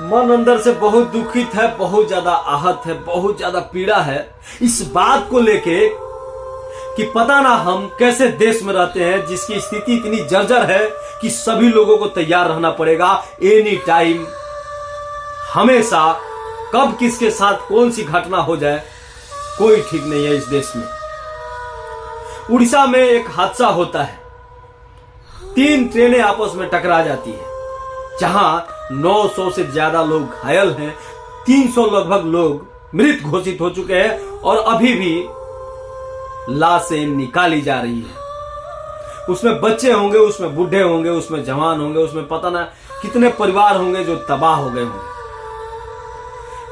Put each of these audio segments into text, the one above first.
मन अंदर से बहुत दुखित है, बहुत ज्यादा आहत है, बहुत ज्यादा पीड़ा है इस बात को लेके कि पता ना हम कैसे देश में रहते हैं जिसकी स्थिति इतनी जर्जर है कि सभी लोगों को तैयार रहना पड़ेगा एनी टाइम, हमेशा। कब किसके साथ कौन सी घटना हो जाए कोई ठीक नहीं है इस देश में। उड़ीसा में एक हादसा होता है, 3 ट्रेनें आपस में टकरा जाती है, जहां 900 से ज्यादा लोग घायल हैं, 300 लगभग लोग मृत घोषित हो चुके हैं और अभी भी लाशें निकाली जा रही है। उसमें बच्चे होंगे, उसमें बूढ़े होंगे, उसमें जवान होंगे, उसमें पता ना कितने परिवार होंगे जो तबाह हो गए होंगे।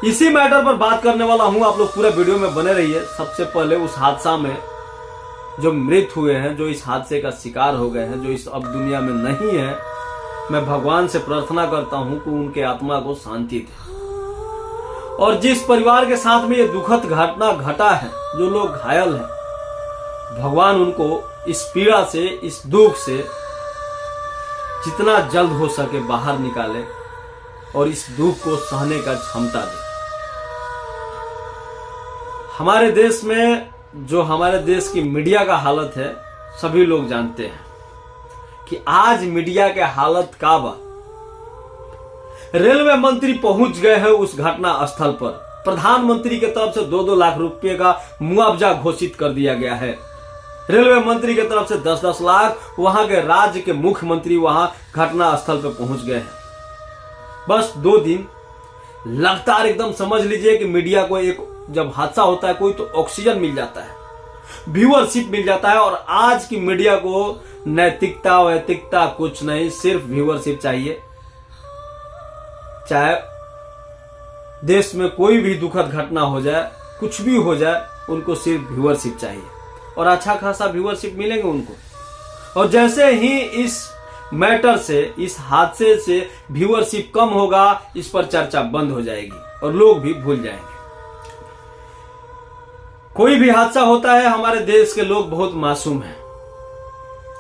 इसी मैटर पर बात करने वाला हूं, आप लोग पूरा वीडियो में बने रहिए। सबसे पहले उस हादसा में जो मृत हुए हैं, जो इस हादसे का शिकार हो गए हैं, जो इस अब दुनिया में नहीं है, मैं भगवान से प्रार्थना करता हूं कि उनके आत्मा को शांति दे। और जिस परिवार के साथ में ये दुखद घटना घटा है, जो लोग घायल हैं, भगवान उनको इस पीड़ा से, इस दुख से जितना जल्द हो सके बाहर निकाले और इस दुख को सहने का क्षमता दे। हमारे देश में जो हमारे देश की मीडिया का हालत है, सभी लोग जानते हैं कि आज मीडिया के हालत का बा। रेलवे मंत्री पहुंच गए हैं उस घटना स्थल पर। प्रधानमंत्री की तरफ से 2-2 लाख रुपए का मुआवजा घोषित कर दिया गया है। रेलवे मंत्री की तरफ से 10-10 लाख, वहां के राज्य के मुख्यमंत्री वहां घटना स्थल पर पहुंच गए हैं। बस 2 दिन लगातार एकदम समझ लीजिए कि मीडिया को एक जब हादसा होता है कोई, तो ऑक्सीजन मिल जाता है, व्यूअरशिप मिल जाता है। और आज की मीडिया को नैतिकता वैतिकता कुछ नहीं, सिर्फ व्यूअरशिप चाहिए। चाहे देश में कोई भी दुखद घटना हो जाए, कुछ भी हो जाए, उनको सिर्फ व्यूअरशिप चाहिए और अच्छा खासा व्यूअरशिप मिलेंगे उनको। और जैसे ही इस मैटर से, इस हादसे से व्यूअरशिप कम होगा, इस पर चर्चा बंद हो जाएगी और लोग भी भूल जाएंगे। कोई भी हादसा होता है, हमारे देश के लोग बहुत मासूम हैं,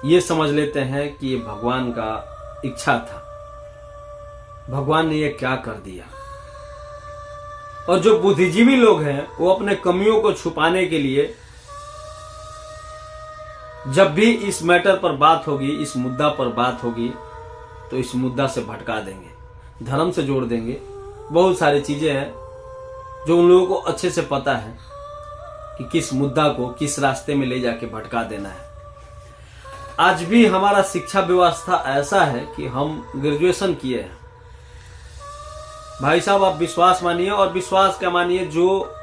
ये समझ लेते हैं कि ये भगवान का इच्छा था, भगवान ने ये क्या कर दिया। और जो बुद्धिजीवी लोग हैं, वो अपने कमियों को छुपाने के लिए जब भी इस मैटर पर बात होगी, इस मुद्दा पर बात होगी, तो इस मुद्दा से भटका देंगे, धर्म से जोड़ देंगे। बहुत सारी चीजें हैं जो उन लोगों को अच्छे से पता है कि किस मुद्दा को किस रास्ते में ले जाके भटका देना है। आज भी हमारा शिक्षा व्यवस्था ऐसा है कि हम ग्रेजुएशन किए हैं, भाई साहब, आप विश्वास मानिए, और विश्वास क्या मानिए, जो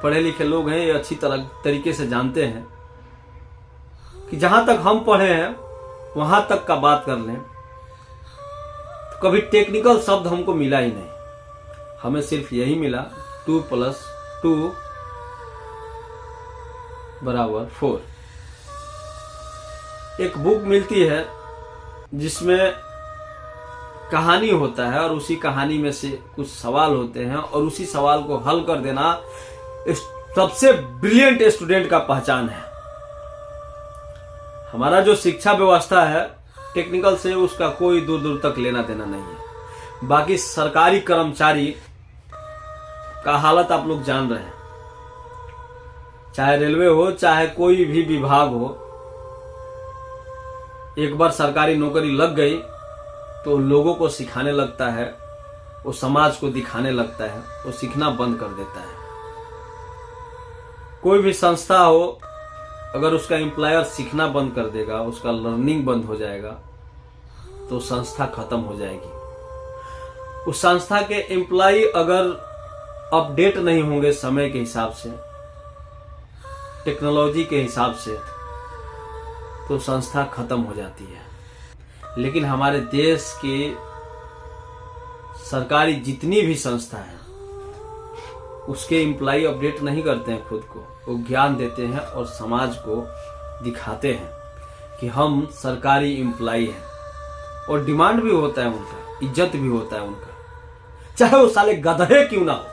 पढ़े लिखे लोग हैं ये अच्छी तरीके से जानते हैं कि जहां तक हम पढ़े हैं वहां तक का बात कर लें तो कभी टेक्निकल शब्द हमको मिला ही नहीं। हमें सिर्फ यही मिला 2 + 2 = 4। एक बुक मिलती है जिसमें कहानी होता है और उसी कहानी में से कुछ सवाल होते हैं और उसी सवाल को हल कर देना सबसे ब्रिलियंट स्टूडेंट का पहचान है। हमारा जो शिक्षा व्यवस्था है टेक्निकल से उसका कोई दूर दूर तक लेना देना नहीं है। बाकी सरकारी कर्मचारी का हालत आप लोग जान रहे हैं, चाहे रेलवे हो, चाहे कोई भी विभाग हो, एक बार सरकारी नौकरी लग गई तो लोगों को सिखाने लगता है, वो समाज को दिखाने लगता है, वो सीखना बंद कर देता है। कोई भी संस्था हो, अगर उसका एम्प्लॉयर सीखना बंद कर देगा, उसका लर्निंग बंद हो जाएगा, तो संस्था खत्म हो जाएगी। उस संस्था के एम्प्लॉय अगर अपडेट नहीं होंगे समय के हिसाब से, टेक्नोलॉजी के हिसाब से, तो संस्था खत्म हो जाती है। लेकिन हमारे देश की सरकारी जितनी भी संस्था है उसके एम्प्लॉय अपडेट नहीं करते हैं खुद को, वो ज्ञान देते हैं और समाज को दिखाते हैं कि हम सरकारी एम्प्लॉय हैं। और डिमांड भी होता है उनका, इज्जत भी होता है उनका, चाहे वो साले गधे क्यों ना हो,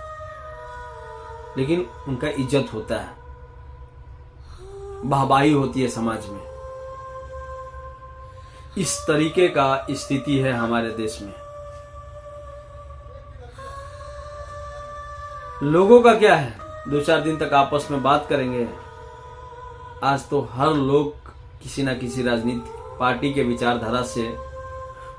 लेकिन उनका इज्जत होता है, वाहवाही होती है समाज में। इस तरीके का स्थिति है हमारे देश में। लोगों का क्या है, 2-4 दिन तक आपस में बात करेंगे। आज तो हर लोग किसी ना किसी राजनीतिक पार्टी के विचारधारा से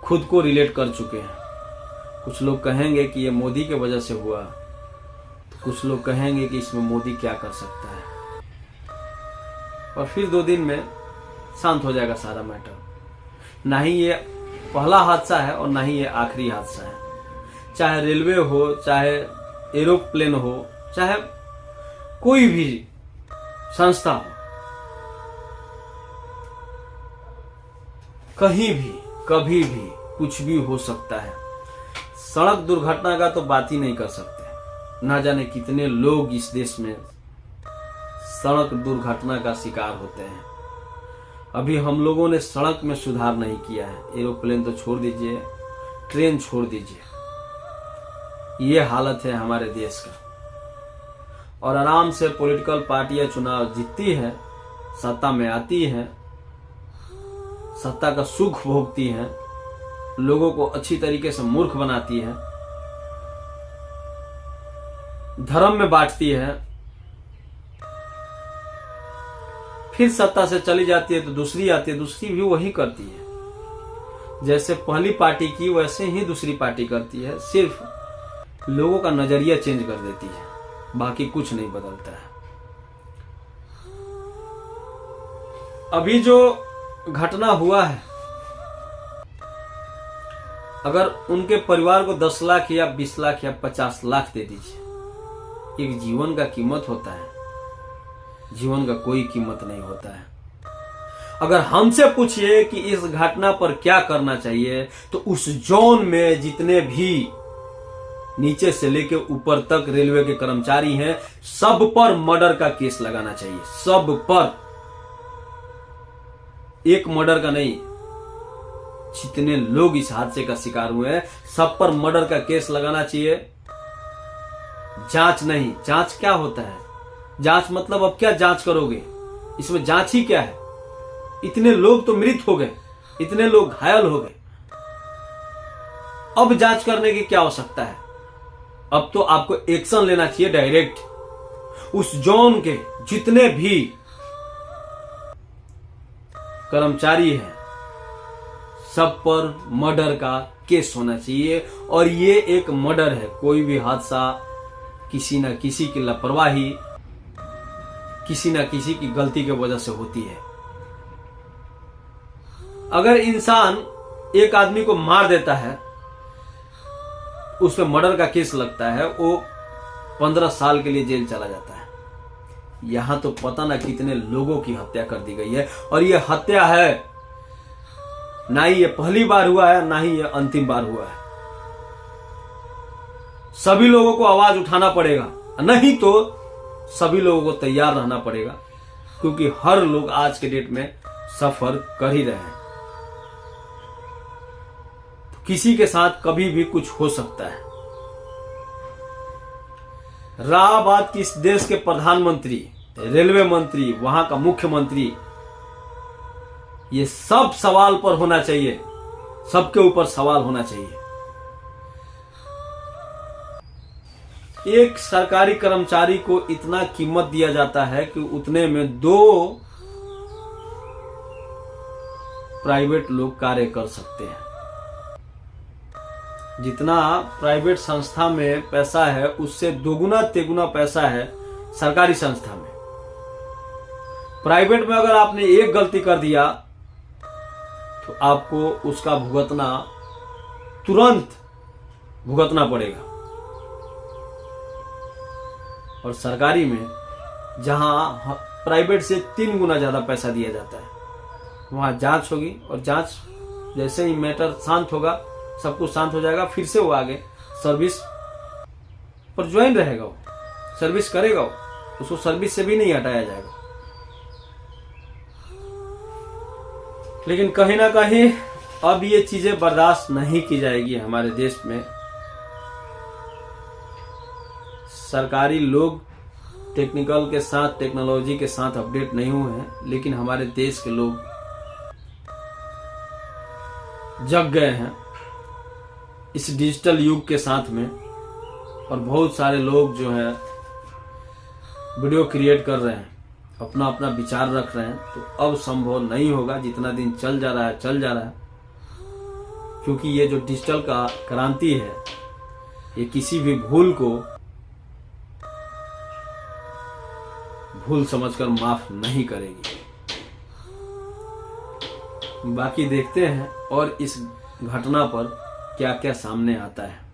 खुद को रिलेट कर चुके हैं। कुछ लोग कहेंगे कि ये मोदी के वजह से हुआ, तो कुछ लोग कहेंगे कि इसमें मोदी क्या कर सकता है, और फिर 2 दिन में शांत हो जाएगा सारा मैटर। ना ही ये पहला हादसा है और ना ही ये आखिरी हादसा है। चाहे रेलवे हो, चाहे एरोप्लेन हो, चाहे कोई भी संस्था हो, कहीं भी कभी भी कुछ भी हो सकता है। सड़क दुर्घटना का तो बात ही नहीं कर सकते। ना जाने कितने लोग इस देश में सड़क दुर्घटना का शिकार होते हैं। अभी हम लोगों ने सड़क में सुधार नहीं किया है। एरोप्लेन तो छोड़ दीजिए, ट्रेन छोड़ दीजिए, ये हालत है हमारे देश का। और आराम से पॉलिटिकल पार्टियां चुनाव जीतती है, सत्ता में आती हैं, सत्ता का सुख भोगती हैं, लोगों को अच्छी तरीके से मूर्ख बनाती है, धर्म में बांटती है, फिर सत्ता से चली जाती है तो दूसरी आती है, दूसरी भी वही करती है। जैसे पहली पार्टी की वैसे ही दूसरी पार्टी करती है, सिर्फ लोगों का नजरिया चेंज कर देती है, बाकी कुछ नहीं बदलता है। अभी जो घटना हुआ है, अगर उनके परिवार को 10 लाख या 20 लाख या 50 लाख दे दीजिए, एक जीवन का कीमत होता है, जीवन का कोई कीमत नहीं होता है। अगर हमसे पूछिए कि इस घटना पर क्या करना चाहिए, तो उस जोन में जितने भी नीचे से लेके ऊपर तक रेलवे के कर्मचारी हैं, सब पर मर्डर का केस लगाना चाहिए। सब पर, एक मर्डर का नहीं, जितने लोग इस हादसे का शिकार हुए हैं सब पर मर्डर का केस लगाना चाहिए। जांच नहीं, जांच क्या होता है? जांच मतलब अब क्या जांच करोगे? इसमें जांच ही क्या है? इतने लोग तो मृत हो गए, इतने लोग घायल हो गए, अब जांच करने की क्या आवश्यकता है? अब तो आपको एक्शन लेना चाहिए डायरेक्ट। उस जोन के जितने भी कर्मचारी हैं सब पर मर्डर का केस होना चाहिए। और ये एक मर्डर है, कोई भी हादसा किसी न किसी की लापरवाही, किसी न किसी की गलती की वजह से होती है। अगर इंसान एक आदमी को मार देता है, उस पर मर्डर का केस लगता है, वो 15 साल के लिए जेल चला जाता है। यहां तो पता ना कितने लोगों की हत्या कर दी गई है, और ये हत्या है, ना ही ये पहली बार हुआ है, ना ही ये अंतिम बार हुआ है। सभी लोगों को आवाज उठाना पड़ेगा, नहीं तो सभी लोगों को तैयार रहना पड़ेगा, क्योंकि हर लोग आज के डेट में सफर कर ही रहे हैं। तो किसी के साथ कभी भी कुछ हो सकता है। रहा बात कि इस देश के प्रधानमंत्री, रेलवे मंत्री, वहां का मुख्यमंत्री, ये सब सवाल पर होना चाहिए, सबके ऊपर सवाल होना चाहिए। एक सरकारी कर्मचारी को इतना कीमत दिया जाता है कि उतने में 2 प्राइवेट लोग कार्य कर सकते हैं। जितना प्राइवेट संस्था में पैसा है, उससे दोगुना तेगुना पैसा है सरकारी संस्था में। प्राइवेट में अगर आपने एक गलती कर दिया तो आपको उसका भुगतना, तुरंत भुगतना पड़ेगा। और सरकारी में, जहां प्राइवेट से 3 गुना ज्यादा पैसा दिया जाता है, वहां जांच होगी, और जांच जैसे ही मैटर शांत होगा, सब कुछ शांत हो जाएगा, फिर से वो आगे सर्विस पर ज्वाइन रहेगा, वो सर्विस करेगा, उसको सर्विस से भी नहीं हटाया जाएगा। लेकिन कहीं ना कहीं अब ये चीजें बर्दाश्त नहीं की जाएगी हमारे देश में। सरकारी लोग टेक्निकल के साथ, टेक्नोलॉजी के साथ अपडेट नहीं हुए हैं, लेकिन हमारे देश के लोग जग गए हैं इस डिजिटल युग के साथ में। और बहुत सारे लोग जो है वीडियो क्रिएट कर रहे हैं, अपना अपना विचार रख रहे हैं, तो अब संभव नहीं होगा। जितना दिन चल जा रहा है चल जा रहा है, क्योंकि ये जो डिजिटल का क्रांति है ये किसी भी भूल को भूल समझकर माफ नहीं करेगी। बाकी देखते हैं और इस घटना पर क्या क्या सामने आता है।